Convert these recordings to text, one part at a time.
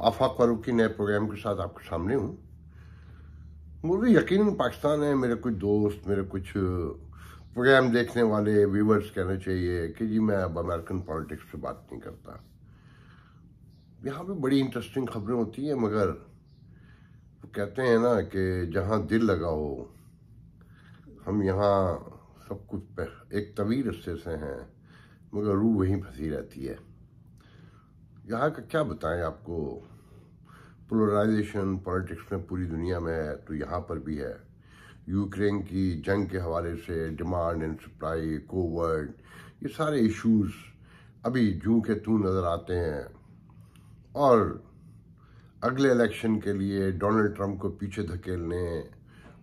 आफाक फारूकी नए प्रोग्राम के साथ आपके सामने हूँ। मुझे यकीनन पाकिस्तान है, मेरे कुछ दोस्त, मेरे कुछ प्रोग्राम देखने वाले व्यूवर्स कहना चाहिए कि जी मैं अब अमेरिकन पॉलिटिक्स पे बात नहीं करता। यहाँ पे बड़ी इंटरेस्टिंग खबरें होती हैं, मगर वो कहते हैं ना कि जहाँ दिल लगा हो, हम यहाँ सब कुछ एक तवील रस्ते से हैं, मगर रूह वहीं फंसी रहती है। यहाँ का क्या बताएं आपको, पोलराइजेशन पॉलिटिक्स में पूरी दुनिया में है तो यहाँ पर भी है। यूक्रेन की जंग के हवाले से डिमांड एंड सप्लाई, कोविड, ये सारे इश्यूज अभी जूं के तू नज़र आते हैं। और अगले इलेक्शन के लिए डोनाल्ड ट्रंप को पीछे धकेलने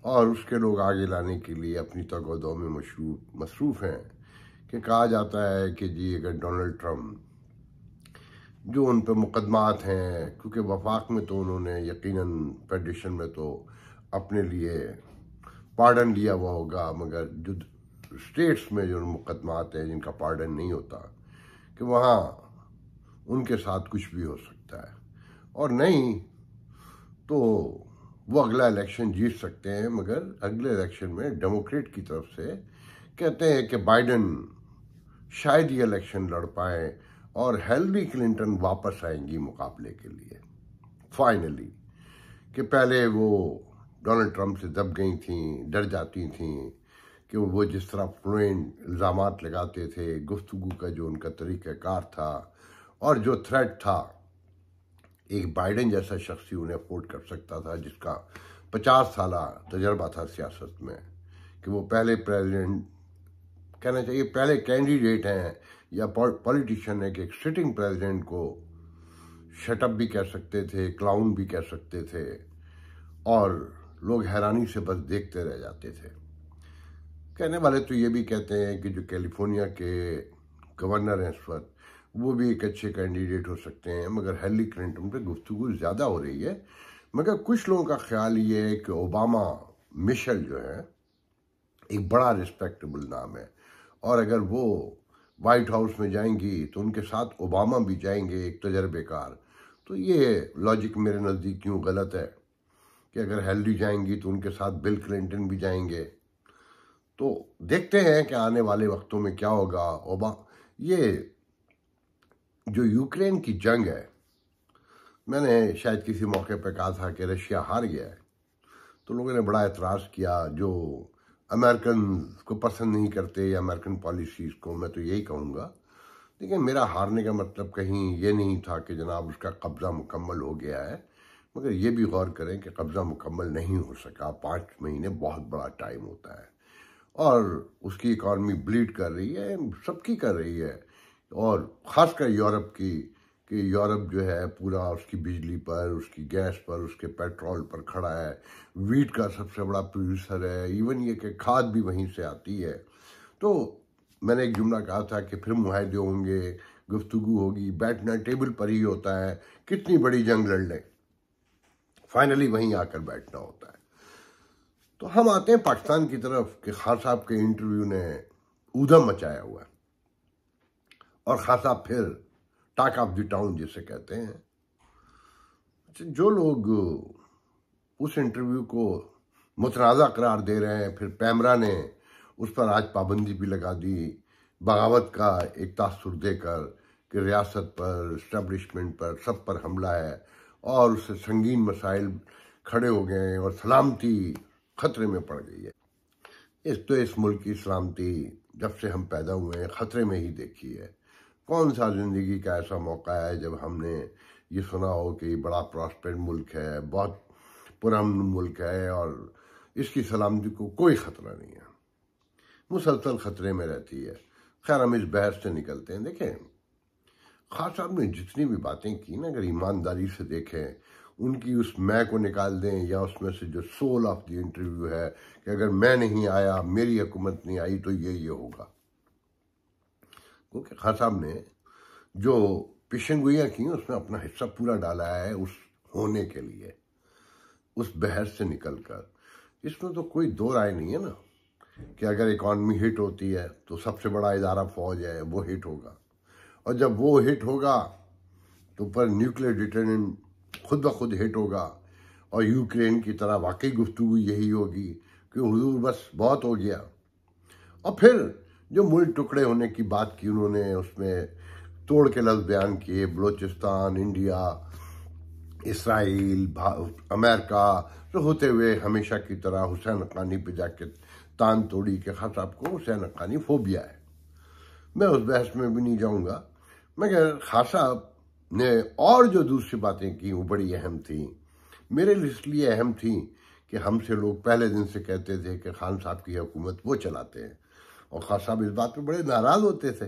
और उसके लोग आगे लाने के लिए अपनी तगोदों में मसरूफ़ हैं कि कहा जाता है कि जी अगर डोनाल्ड ट्रंप जो उन पर मुकदमात हैं, क्योंकि वफाक में तो उन्होंने यकीनन फेडरेशन में तो अपने लिए पार्डन लिया हुआ होगा, मगर जो स्टेट्स में जो मुकदमात हैं जिनका पार्डन नहीं होता, कि वहाँ उनके साथ कुछ भी हो सकता है। और नहीं तो वो अगला इलेक्शन जीत सकते हैं, मगर अगले इलेक्शन में डेमोक्रेट की तरफ से कहते हैं कि बाइडन शायद ये इलेक्शन लड़ पाए और हिलरी क्लिंटन वापस आएंगी मुकाबले के लिए फाइनली। कि पहले वो डोनाल्ड ट्रंप से दब गई थी, डर जाती थी कि वो जिस तरह फ्लुएंट इल्ज़ामात लगाते थे, गुफ्तगू का जो उनका तरीक़ाकार था और जो थ्रेट था, एक बाइडन जैसा शख्स ही उन्हें अफोर्ड कर सकता था जिसका 50 साल तजर्बा था सियासत में, कि वो पहले प्रेसिडेंट कहना चाहिए, पहले कैंडिडेट हैं या पॉलिटिशियन है कि एक सिटिंग प्रेसिडेंट को शटअप भी कह सकते थे, क्लाउन भी कह सकते थे, और लोग हैरानी से बस देखते रह जाते थे। कहने वाले तो ये भी कहते हैं कि जो कैलिफोर्निया के गवर्नर हैं इस वक्त, वो भी एक अच्छे कैंडिडेट हो सकते हैं, मगर हिलरी क्लिंटन पे गुफ्तगू ज़्यादा हो रही है। मगर कुछ लोगों का ख्याल ये है कि ओबामा मिशेल जो है एक बड़ा रिस्पेक्टेबल नाम है, और अगर वो वाइट हाउस में जाएंगी तो उनके साथ ओबामा भी जाएंगे, एक तजर्बेकार। तो ये लॉजिक मेरे नज़दीक क्यों गलत है कि अगर हिलरी जाएंगी तो उनके साथ बिल क्लिंटन भी जाएंगे। तो देखते हैं कि आने वाले वक्तों में क्या होगा। ये जो यूक्रेन की जंग है, मैंने शायद किसी मौके पर कहा था कि रशिया हार गया है, तो लोगों ने बड़ा एतराज़ किया जो अमेरिकन को पसंद नहीं करते या अमेरिकन पॉलिसीज़ को। मैं तो यही कहूँगा, लेकिन मेरा हारने का मतलब कहीं ये नहीं था कि जनाब उसका कब्ज़ा मुकम्मल हो गया है, मगर ये भी गौर करें कि कब्ज़ा मुकम्मल नहीं हो सका। 5 महीने बहुत बड़ा टाइम होता है, और उसकी इकॉनमी ब्लीड कर रही है, सबकी कर रही है, और ख़ासकर यूरोप की, कि यूरोप जो है पूरा उसकी बिजली पर, उसकी गैस पर, उसके पेट्रोल पर खड़ा है। वीट का सबसे बड़ा प्रोड्यूसर है, इवन ये कि खाद भी वहीं से आती है। तो मैंने एक जुमला कहा था कि फिर मुआहदे होंगे, गुफ्तगू होगी, बैठना टेबल पर ही होता है, कितनी बड़ी जंग लड़ लें, फाइनली वहीं आकर बैठना होता है। तो हम आते हैं पाकिस्तान की तरफ कि खान साहब के इंटरव्यू ने ऊधम मचाया हुआ है, और खान साहब फिर टॉक ऑफ द टाउन जिसे कहते हैं। जो लोग उस इंटरव्यू को मुतनाज़ा करार दे रहे हैं, फिर पैमरा ने उस पर आज पाबंदी भी लगा दी, बगावत का एक तासुर देकर कि रियासत पर, इस्टेब्लिशमेंट पर, सब पर हमला है, और उससे संगीन मसाइल खड़े हो गए हैं और सलामती खतरे में पड़ गई है। इस मुल्क की सलामती जब से हम पैदा हुए हैं खतरे में ही देखी है। कौन सा ज़िंदगी का ऐसा मौका है जब हमने ये सुना हो कि बड़ा प्रॉस्पेर मुल्क है, बहुत पुरअमन मुल्क है, और इसकी सलामती को कोई ख़तरा नहीं है, मुसलसल ख़तरे में रहती है। खैर, हम इस बहस से निकलते हैं। देखें, खान साहब ने जितनी भी बातें की ना, अगर ईमानदारी से देखें, उनकी उस मैं को निकाल दें, या उसमें से जो सोल ऑफ द इंटरव्यू है कि अगर मैं नहीं आया, मेरी हुकूमत नहीं आई, तो ये होगा। क्योंकि खान साहब ने जो पेशेंगोइयाँ की उसमें अपना हिस्सा पूरा डाला है उस होने के लिए, उस बहस से निकलकर। इसमें तो कोई दो राय नहीं है ना कि अगर इकॉनमी हिट होती है तो सबसे बड़ा इदारा फौज है, वो हिट होगा, और जब वो हिट होगा तो पर न्यूक्लियर डिटर्जेंट खुद ब खुद हिट होगा और यूक्रेन की तरह वाकई गुफ्तगू यही होगी कि हुजूर बस बहुत हो गया। और फिर जो मुल्क टुकड़े होने की बात की उन्होंने, उसमें तोड़ के लफ्ज़ बयान किए, बलूचिस्तान, इंडिया, इसराइल, अमेरिका, तो होते हुए हमेशा की तरह हुसैन हक्कानी पे जाके तान तोड़ी के खास साहब को हुसैन हक्कानी फोबिया है। मैं उस बहस में भी नहीं जाऊंगा, मगर खान साहब ने और जो दूसरी बातें की वो बड़ी अहम थी, मेरे लिए इसलिए अहम थी कि हमसे लोग पहले दिन से कहते थे कि खान साहब की हुकूमत वो चलाते हैं, और खान साहब इस बात पे बड़े नाराज़ होते थे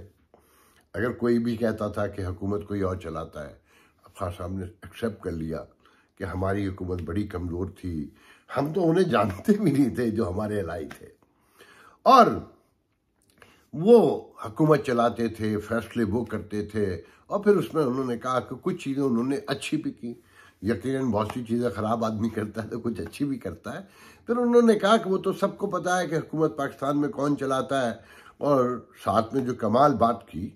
अगर कोई भी कहता था कि हुकूमत कोई और चलाता है। अब खान साहब ने एक्सेप्ट कर लिया कि हमारी हुकूमत बड़ी कमज़ोर थी, हम तो उन्हें जानते भी नहीं थे जो हमारे अलाई थे, और वो हुकूमत चलाते थे, फैसले वो करते थे। और फिर उसमें उन्होंने कहा कि कुछ चीज़ें उन्होंने अच्छी भी की, यकीनन बहुत सी चीज़ें ख़राब आदमी करता है तो कुछ अच्छी भी करता है। फिर उन्होंने कहा कि वो तो सबको पता है कि हुकूमत पाकिस्तान में कौन चलाता है, और साथ में जो कमाल बात की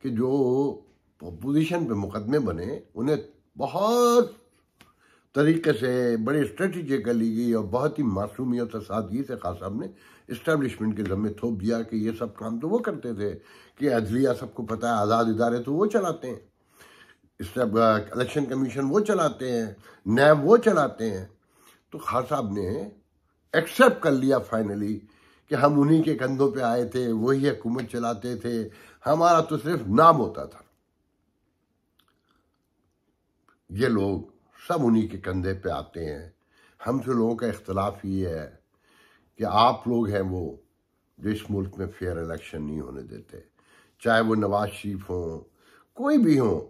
कि जो अपोजिशन पे मुकदमे बने उन्हें बहुत तरीके से, बड़े स्ट्रेटजिकली और बहुत ही मासूमियत और सादगी से खान साहब ने इस्टेब्लिशमेंट के ज़म्मे थोप दिया कि ये सब काम तो वो करते थे, कि अदलिया सबको पता है, आज़ाद इदारे तो वो चलाते हैं, इलेक्शन कमीशन वो चलाते हैं, नैब वो चलाते हैं। तो खान साहब ने एक्सेप्ट कर लिया फाइनली कि हम उन्हीं के कंधों पे आए थे, वही हुकूमत चलाते थे, हमारा तो सिर्फ नाम होता था। ये लोग सब उन्हीं के कंधे पे आते हैं। हमसे लोगों का इख्तलाफ ये है कि आप लोग हैं वो जो इस मुल्क में फेयर इलेक्शन नहीं होने देते, चाहे वो नवाज शरीफ हों, कोई भी हों,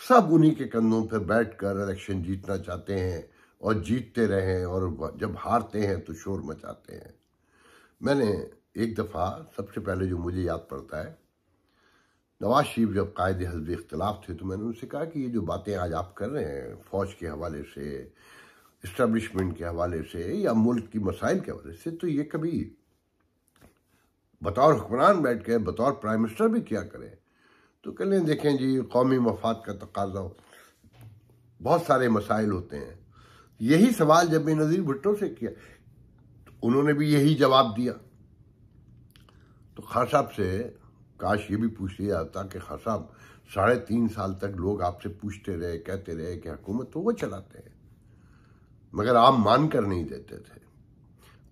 सब उन्हीं के कंधों पर बैठकर इलेक्शन जीतना चाहते हैं और जीतते रहें, और जब हारते हैं तो शोर मचाते हैं। मैंने एक दफ़ा, सबसे पहले जो मुझे याद पड़ता है, नवाज शरीफ जब कायदे हज़्ब इख्तलाफ थे तो मैंने उनसे कहा कि ये जो बातें आज आप कर रहे हैं फ़ौज के हवाले से, इस्टेब्लिशमेंट के हवाले से, या मुल्क की मसाइल के हवाले से, तो ये कभी बतौर हुक्मरान बैठ के बतौर प्राइम मिनिस्टर भी क्या करें। तो कहने देखें जी, कौमी मफाद का तकाजा हो, बहुत सारे मसाइल होते हैं। यही सवाल जब बेनज़ीर भुट्टो से किया तो उन्होंने भी यही जवाब दिया। तो खान साहब से काश ये भी पूछ लिया जाता कि खान साहब 3.5 साल तक लोग आपसे पूछते रहे, कहते रहे कि हुकूमत तो वो चलाते हैं, मगर आप मान कर नहीं देते थे।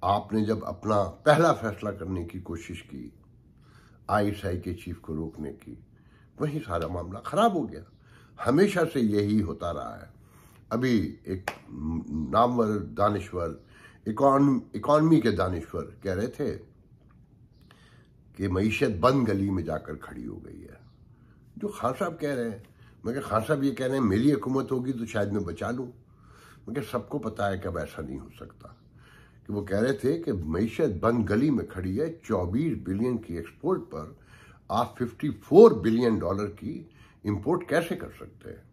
आपने जब अपना पहला फैसला करने की कोशिश की ISI के चीफ को रोकने की, वही सारा मामला ख़राब हो गया। हमेशा से यही होता रहा है। अभी एक नामवर दानिश्वर, इकॉनमी के दानिश्वर कह रहे थे कि मईशत बंद गली में जाकर खड़ी हो गई है, जो खान साहब कह रहे हैं। मगर खान साहब ये कह रहे हैं मेरी हुकूमत होगी तो शायद मैं बचा लूँ, मगर सबको पता है कि अब ऐसा नहीं हो सकता। कि वो कह रहे थे कि मईशत बंद गली में खड़ी है, 24 बिलियन की एक्सपोर्ट पर आप $54 बिलियन की इंपोर्ट कैसे कर सकते हैं।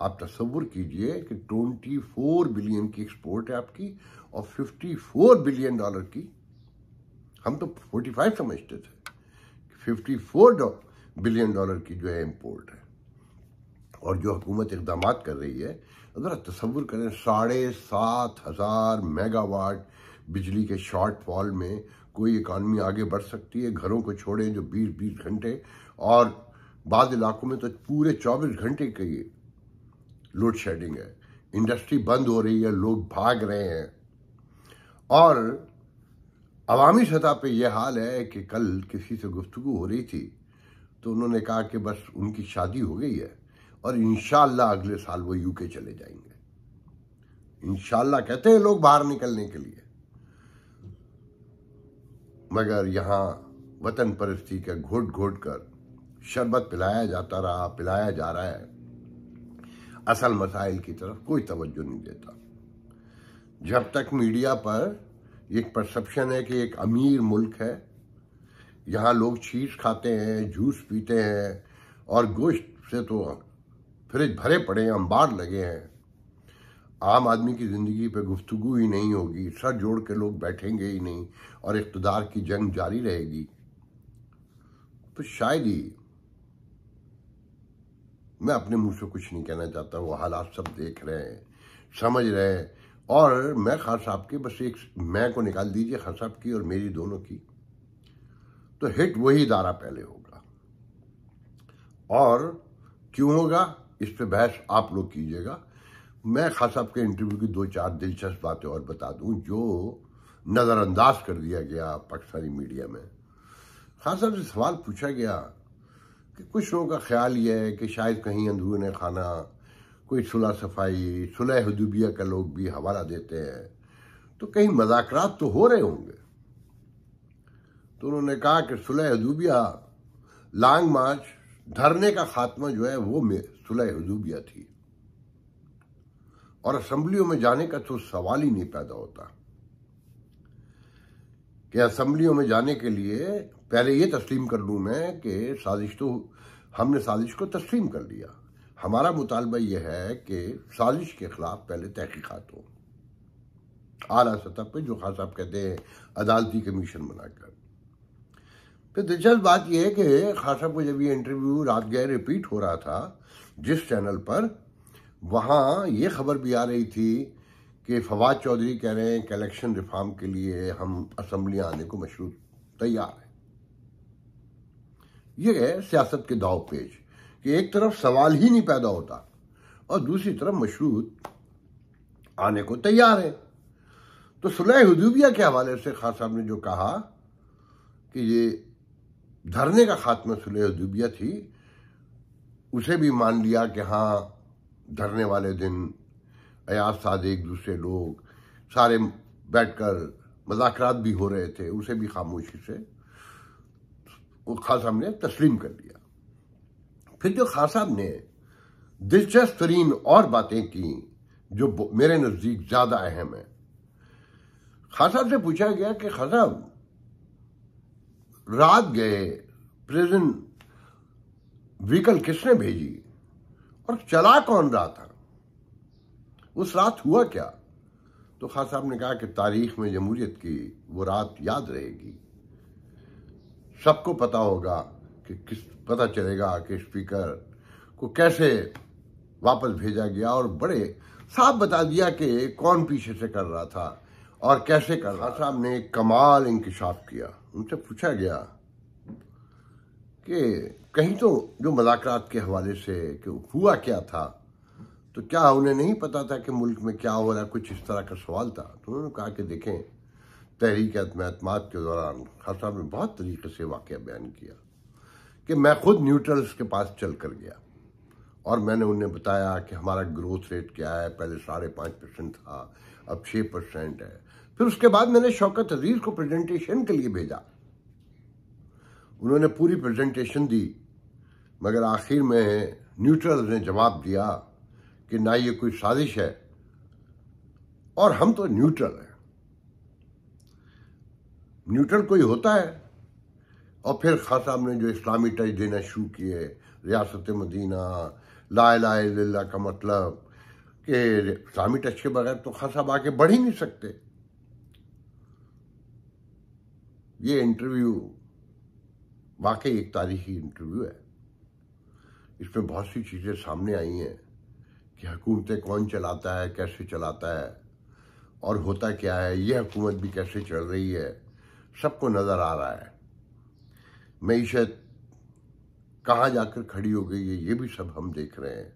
आप तसव्वुर कीजिए कि 24 बिलियन की एक्सपोर्ट है आपकी और $54 बिलियन की, हम तो 45 समझते थे, 54 बिलियन की जो है इंपोर्ट है। और जो हुकूमत इकदाम कर रही है, ज़रा तसव्वुर करें, 7,500 मेगावाट बिजली के शॉर्टफॉल में कोई इकानमी आगे बढ़ सकती है। घरों को छोड़ें जो 20-20 घंटे, और बाद इलाकों में तो पूरे 24 घंटे की लोड शेडिंग है, इंडस्ट्री बंद हो रही है, लोग भाग रहे हैं। और अवामी सतह पे ये हाल है कि कल किसी से गुफ्तगू हो रही थी तो उन्होंने कहा कि बस उनकी शादी हो गई है और इंशाअल्लाह अगले साल वो UK चले जाएंगे। इंशाअल्लाह कहते हैं लोग बाहर निकलने के लिए, मगर यहाँ वतन परस्ती का घोट घोट कर शरबत पिलाया जा रहा है, असल मसाइल की तरफ कोई तवज्जो नहीं देता। जब तक मीडिया पर एक परसेप्शन है कि एक अमीर मुल्क है, यहाँ लोग चीज़ खाते हैं, जूस पीते हैं, और गोश्त से तो फ्रिज भरे पड़े हैं, अंबार लगे हैं, आम आदमी की ज़िंदगी पे गुफ्तगू ही नहीं होगी, सर जोड़ के लोग बैठेंगे ही नहीं, और इक़्तिदार की जंग जारी रहेगी, तो शायद ही मैं अपने मुंह से कुछ नहीं कहना चाहता, वो हालात सब देख रहे हैं, समझ रहे हैं। और मैं खान साहब के बस एक मैं को निकाल दीजिए, खान साहब की और मेरी दोनों की, तो हिट वही दारा पहले होगा। और क्यों होगा इस पे बहस आप लोग कीजिएगा। मैं खान साहब के इंटरव्यू की 2-4 दिलचस्प बातें और बता दूं जो नज़रअंदाज कर दिया गया पाकिस्तानी मीडिया में। खान साहब से सवाल पूछा गया कि कुछ लोगों का ख्याल यह है कि शायद कहीं अंदरूनी खाना कोई सुलह सफाई, सुलह हुदैबिया का लोग भी हवाला देते हैं, तो कहीं मज़ाकरात तो हो रहे होंगे। तो उन्होंने कहा कि सुलह हुदैबिया, लॉन्ग मार्च, धरने का खात्मा जो है वो सुलह हुदैबिया थी, और असेंबलियों में जाने का तो सवाल ही नहीं पैदा होता कि असेंबलियों में जाने के लिए पहले ये तस्लीम कर लूं मैं कि साजिश, तो हमने साजिश को तस्लीम कर लिया। हमारा मुतालबा यह है कि साजिश के खिलाफ पहले तहकीकात हो आला सतह पर, जो खान साहब कहते हैं अदालती कमीशन बनाकर। फिर दिलचस्प बात यह है कि खान साहब को जब ये इंटरव्यू रात गए रिपीट हो रहा था जिस चैनल पर, वहाँ ये खबर भी आ रही थी कि फवाद चौधरी कह रहे हैं कि इलेक्शन रिफॉर्म के लिए हम असेंबली आने को मशरूत तैयार हैं। ये है सियासत के दाव पेच कि एक तरफ सवाल ही नहीं पैदा होता और दूसरी तरफ मशरूत आने को तैयार है। तो सुलह हुदैबिया के हवाले से खान साहब ने जो कहा कि ये धरने का खात्मा सुलह हुदैबिया थी, उसे भी मान लिया कि हाँ धरने वाले दिन अयाज सादिक, दूसरे लोग सारे बैठकर मज़ाकरात भी हो रहे थे, उसे भी खामोशी से खान साहब ने तस्लीम कर लिया। फिर जो खान साहब ने दिलचस्प तरीन और बातें की जो मेरे नज़दीक ज़्यादा अहम है, खान साहब से पूछा गया कि खान साहब रात गए, प्रिजन व्हीकल किसने भेजी और चला कौन रहा था, उस रात हुआ क्या? तो खान साहब ने कहा कि तारीख में जमहूरियत की वो रात याद रहेगी। सबको पता होगा कि पता चलेगा कि स्पीकर को कैसे वापस भेजा गया, और बड़े साफ बता दिया कि कौन पीछे से कर रहा था और कैसे कर रहा। खान साहब ने कमाल इंकिशाफ किया। उनसे पूछा गया कि कहीं तो जो मुज़ाकरात के हवाले से कि हुआ क्या था, तो क्या उन्हें नहीं पता था कि मुल्क में क्या हो रहा है, कुछ इस तरह का सवाल था। तो उन्होंने कहा कि देखें, तहरीक एतमाद के दौरान खान साहब ने बहुत तरीके से वाक़या बयान किया कि मैं खुद न्यूट्रल्स के पास चल कर गया और मैंने उन्हें बताया कि हमारा ग्रोथ रेट क्या है, पहले 5.5% था, अब 6% है। फिर उसके बाद मैंने शौकत अजीज को प्रेजेंटेशन के लिए भेजा, उन्होंने पूरी प्रेजेंटेशन दी, मगर आखिर में न्यूट्रल्स ने जवाब दिया कि ना ये कोई साजिश है और हम तो न्यूट्रल हैं। न्यूट्रल कोई होता है? और फिर खान साहब ने जो इस्लामी टच देना शुरू किए, रियासत मदीना, ला इलाहा इल्लल्लाह का मतलब कि इस्लामी टच के बगैर तो खान साहब आगे बढ़ ही नहीं सकते। ये इंटरव्यू वाकई एक तारीखी इंटरव्यू है। इसमें बहुत सी चीज़ें सामने आई हैं कि हुकूमतें कौन चलाता है, कैसे चलाता है और होता क्या है, ये हुकूमत भी कैसे चल रही है, सबको नज़र आ रहा है। मईशत कहाँ जाकर खड़ी हो गई है, ये भी सब हम देख रहे हैं।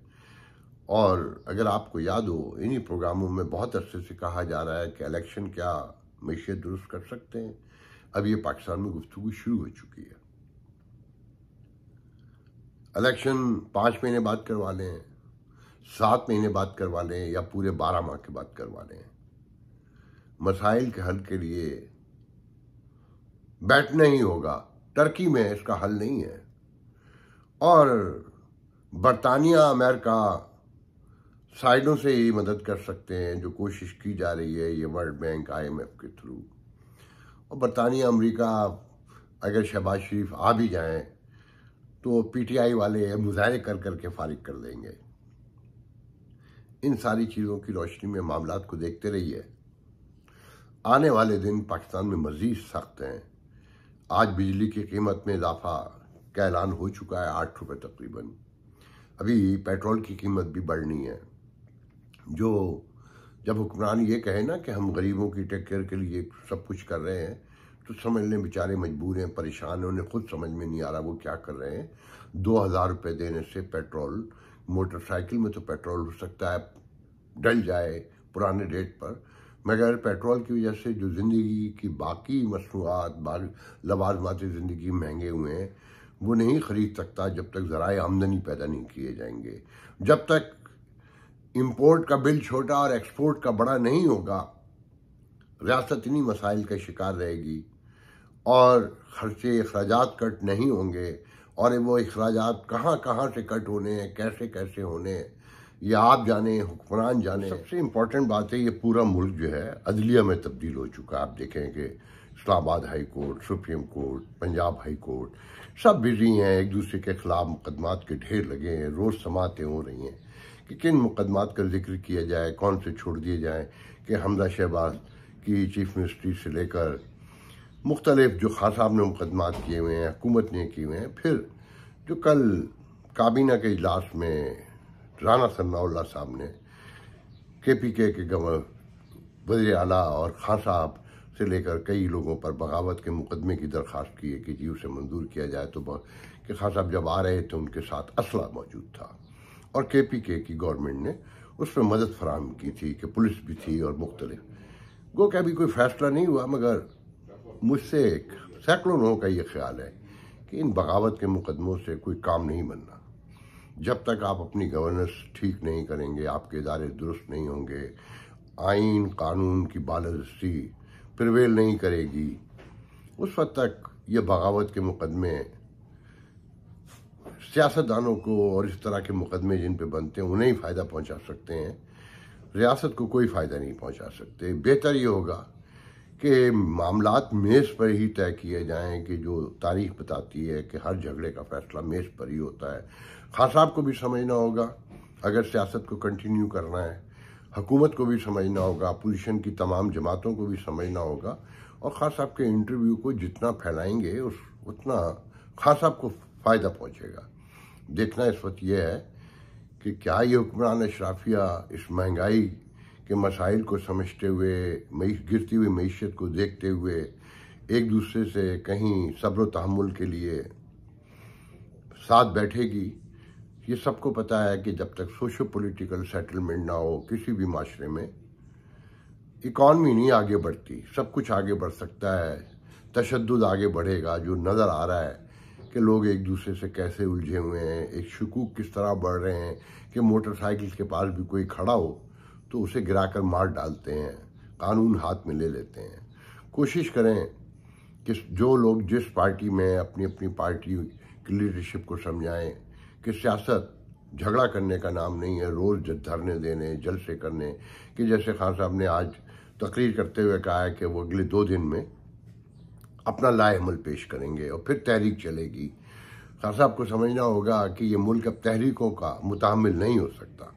और अगर आपको याद हो, इन्हीं प्रोग्रामों में बहुत अरसे से कहा जा रहा है कि इलेक्शन क्या मईशत दुरुस्त कर सकते हैं। अब ये पाकिस्तान में गुफ्तगू शुरू हो चुकी है। इलेक्शन 5 महीने बाद करवा लें, 7 महीने बाद करवा लें या पूरे 12 माह के बाद करवा लें, मसाइल के हल के लिए बैठना ही होगा। टर्की में इसका हल नहीं है और बरतानिया, अमेरिका साइडों से ही मदद कर सकते हैं, जो कोशिश की जा रही है ये वर्ल्ड बैंक, IMF के थ्रू। और बरतानिया, अमेरिका अगर शहबाज शरीफ आ भी जाएं तो PTI वाले मुजाहरे कर करके फारिग कर देंगे। इन सारी चीज़ों की रोशनी में मामलात को देखते रहिए। आने वाले दिन पाकिस्तान में मज़ीद सख्त हैं। आज बिजली की कीमत में इजाफा का ऐलान हो चुका है, 8 रुपये तकरीबन। अभी पेट्रोल की कीमत भी बढ़नी है। जो जब हुक्मरान ये कहे ना कि हम गरीबों की टेक केयर के लिए सब कुछ कर रहे हैं, तो समझ लें बेचारे मजबूर हैं, परेशान हैं, उन्हें खुद समझ में नहीं आ रहा वो क्या कर रहे हैं। 2000 रुपये देने से पेट्रोल, मोटरसाइकिल में तो पेट्रोल हो सकता है डल जाए पुराने रेट पर, मगर पेट्रोल की वजह से जो ज़िंदगी की बाकी मसनूआत, लवाजमाती ज़िंदगी महंगे हुए हैं, वो नहीं ख़रीद सकता जब तक ज़राए आमदनी पैदा नहीं किए जाएंगे। जब तक इंपोर्ट का बिल छोटा और एक्सपोर्ट का बड़ा नहीं होगा, रियासत इन्हीं मसाइल का शिकार रहेगी और खर्चे अखराजात कट नहीं होंगे। और वो अखराजात कहाँ कहाँ से कट होने हैं, कैसे कैसे होने हैं, ये आप जाने, हुक्मरान जाने। सबसे इम्पोर्टेंट बात है, ये पूरा मुल्क जो है अदलिया में तब्दील हो चुका है। आप देखें कि Islamabad high court, supreme court, Punjab high court सब बिजी हैं, एक दूसरे के खिलाफ मुकदमात के ढेर लगे हैं, रोज़ समातें हो रही हैं कि किन मुकदमात का जिक्र किया जाए, कौन से छोड़ दिए जाएँ। कि हमजा शहबाज की चीफ मिनिस्ट्री से लेकर मुख्तलिफ जो खान साहब ने मुकदमात किए हुए हैं, हुकूमत ने किए हुए हैं। फिर जो कल काबीना के इजलास में राना सनाउल्लाह साहब ने KPK के गवर्नर, वज़ीर आला और खान साहब से लेकर कई लोगों पर बगावत के मुकदमे की दरख्वास्त की है कि जी उसे मंजूर किया जाए। तो कि खान साहब जब आ रहे थे उनके साथ असला मौजूद था और KPK की गवर्नमेंट ने उसमें मदद फराहम की थी कि पुलिस भी थी और मुख्तलिफ। गो कि अभी कोई फैसला नहीं हुआ, मगर मुझसे सैकड़ों लोगों का ये ख्याल है कि इन बगावत के मुकदमों से कोई काम नहीं बनना। जब तक आप अपनी गवर्नेंस ठीक नहीं करेंगे, आपके इदारे दुरुस्त नहीं होंगे, आइन कानून की बालादस्ती प्रिवेल नहीं करेगी, उस वक्त तक ये बगावत के मुकदमे सियासतदानों को और इस तरह के मुकदमे जिन पे बनते हैं उन्हें ही फ़ायदा पहुंचा सकते हैं, रियासत को कोई फ़ायदा नहीं पहुंचा सकते। बेहतर ये होगा कि मामलात मेज़ पर ही तय किए जाएं कि जो तारीख बताती है कि हर झगड़े का फैसला मेज़ पर ही होता है। खान साहब को भी समझना होगा अगर सियासत को कंटिन्यू करना है, हुकूमत को भी समझना होगा, अपोजिशन की तमाम जमातों को भी समझना होगा। और खान साहब के इंटरव्यू को जितना फैलाएंगे उतना खान साहब को फ़ायदा पहुँचेगा। देखना इस वक्त यह है कि क्या ये हुक्मरान अशराफिया इस महंगाई के मसाइल को समझते हुए, गिरती हुई मईशत को देखते हुए एक दूसरे से कहीं सब्र तहम्मुल के लिए साथ बैठेगी। ये सबको पता है कि जब तक सोशो पॉलिटिकल सेटलमेंट ना हो किसी भी माशरे में, इकॉनमी नहीं आगे बढ़ती। सब कुछ आगे बढ़ सकता है, तशद्दुद आगे बढ़ेगा। जो नज़र आ रहा है कि लोग एक दूसरे से कैसे उलझे हुए हैं, एक शकूक किस तरह बढ़ रहे हैं कि मोटरसाइकिल के पास भी कोई खड़ा हो तो उसे गिराकर मार डालते हैं, कानून हाथ में ले लेते हैं। कोशिश करें कि जो लोग जिस पार्टी में अपनी अपनी पार्टी की लीडरशिप को समझाएं कि सियासत झगड़ा करने का नाम नहीं है, रोज़ धरने देने, जलसे करने। कि जैसे खान साहब ने आज तकरीर करते हुए कहा है कि वो अगले 2 दिन में अपना लाए अमल पेश करेंगे और फिर तहरीक चलेगी। खान साहब को समझना होगा कि ये मुल्क अब तहरीकों का मुताहम्मिल नहीं हो सकता।